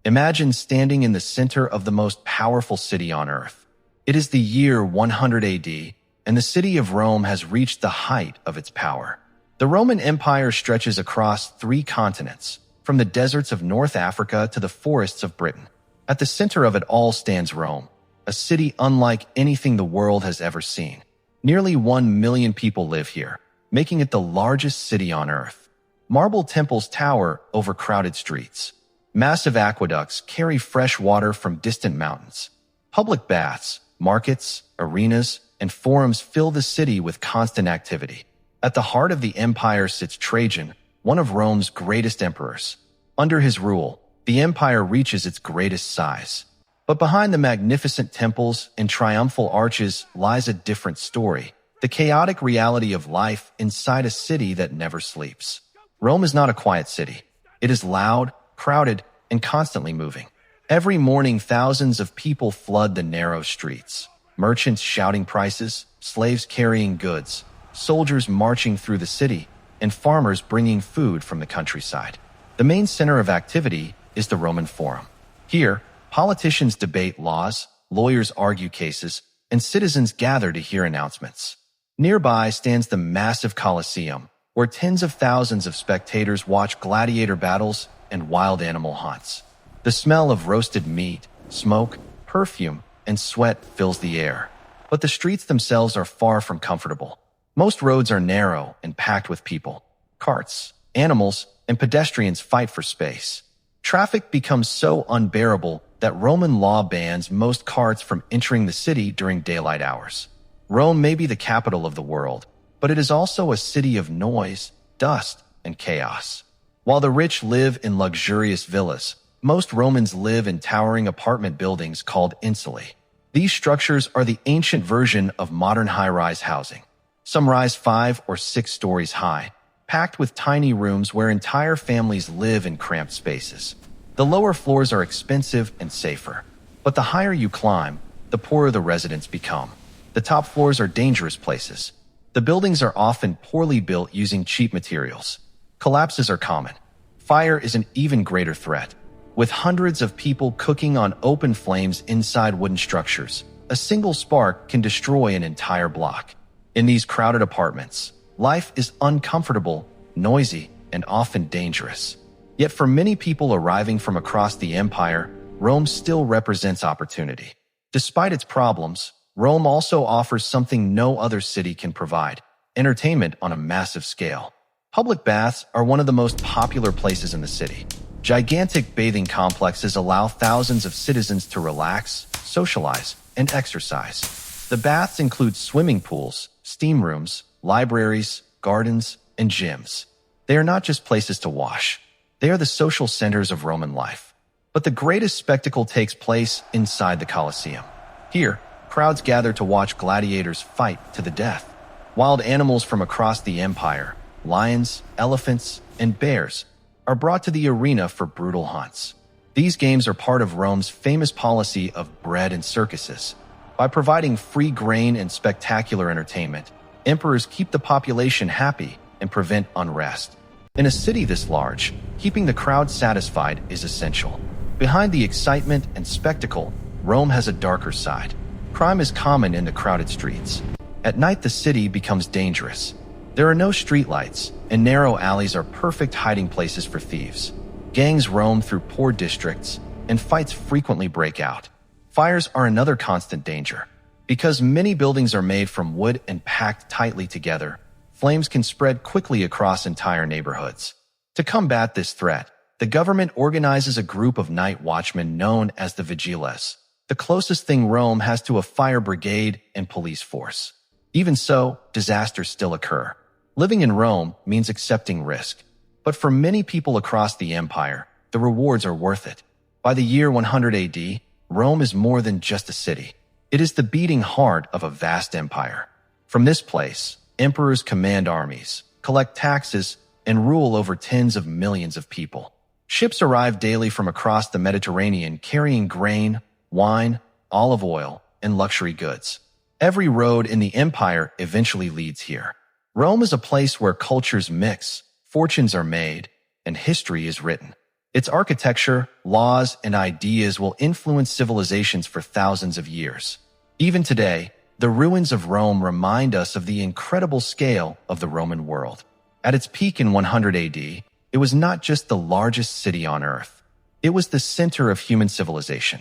Imagine standing in the center of the most powerful city on Earth. It is the year 100 AD, and the city of Rome has reached the height of its power. The Roman Empire stretches across 3 continents, from the deserts of North Africa to the forests of Britain. At the center of it all stands Rome, a city unlike anything the world has ever seen. Nearly 1 million people live here, making it the largest city on Earth. Marble temples tower over crowded streets. Massive aqueducts carry fresh water from distant mountains. Public baths, markets, arenas, and forums fill the city with constant activity. At the heart of the empire sits Trajan, one of Rome's greatest emperors. Under his rule, the empire reaches its greatest size. But behind the magnificent temples and triumphal arches lies a different story, the chaotic reality of life inside a city that never sleeps. Rome is not a quiet city. It is loud, crowded, and constantly moving. Every morning, thousands of people flood the narrow streets. Merchants shouting prices, slaves carrying goods, soldiers marching through the city, and farmers bringing food from the countryside. The main center of activity is the Roman Forum. Here, politicians debate laws, lawyers argue cases, and citizens gather to hear announcements. Nearby stands the massive Colosseum, where tens of thousands of spectators watch gladiator battles and wild animal hunts. The smell of roasted meat, smoke, perfume, and sweat fills the air. But the streets themselves are far from comfortable. Most roads are narrow and packed with people. Carts, animals, and pedestrians fight for space. Traffic becomes so unbearable that Roman law bans most carts from entering the city during daylight hours. Rome may be the capital of the world, but it is also a city of noise, dust, and chaos. While the rich live in luxurious villas, most Romans live in towering apartment buildings called insulae. These structures are the ancient version of modern high-rise housing. Some rise 5 or 6 stories high, packed with tiny rooms where entire families live in cramped spaces. The lower floors are expensive and safer, but the higher you climb, the poorer the residents become. The top floors are dangerous places. The buildings are often poorly built using cheap materials. Collapses are common. Fire is an even greater threat. With hundreds of people cooking on open flames inside wooden structures, a single spark can destroy an entire block. In these crowded apartments, life is uncomfortable, noisy, and often dangerous. Yet for many people arriving from across the empire, Rome still represents opportunity. Despite its problems, Rome also offers something no other city can provide: entertainment on a massive scale. Public baths are one of the most popular places in the city. Gigantic bathing complexes allow thousands of citizens to relax, socialize, and exercise. The baths include swimming pools, steam rooms, libraries, gardens, and gyms. They are not just places to wash. They are the social centers of Roman life. But the greatest spectacle takes place inside the Colosseum. Here, crowds gather to watch gladiators fight to the death. Wild animals from across the empire, lions, elephants, and bears, are brought to the arena for brutal hunts. These games are part of Rome's famous policy of bread and circuses. By providing free grain and spectacular entertainment, emperors keep the population happy and prevent unrest. In a city this large, keeping the crowd satisfied is essential. Behind the excitement and spectacle, Rome has a darker side. Crime is common in the crowded streets. At night, the city becomes dangerous. There are no streetlights, and narrow alleys are perfect hiding places for thieves. Gangs roam through poor districts, and fights frequently break out. Fires are another constant danger. Because many buildings are made from wood and packed tightly together, flames can spread quickly across entire neighborhoods. To combat this threat, the government organizes a group of night watchmen known as the vigiles, the closest thing Rome has to a fire brigade and police force. Even so, disasters still occur. Living in Rome means accepting risk. But for many people across the empire, the rewards are worth it. By the year 100 AD, Rome is more than just a city. It is the beating heart of a vast empire. From this place, emperors command armies, collect taxes, and rule over tens of millions of people. Ships arrive daily from across the Mediterranean carrying grain, wine, olive oil, and luxury goods. Every road in the empire eventually leads here. Rome is a place where cultures mix, fortunes are made, and history is written. Its architecture, laws, and ideas will influence civilizations for thousands of years. Even today, the ruins of Rome remind us of the incredible scale of the Roman world. At its peak in 100 AD, it was not just the largest city on Earth. It was the center of human civilization.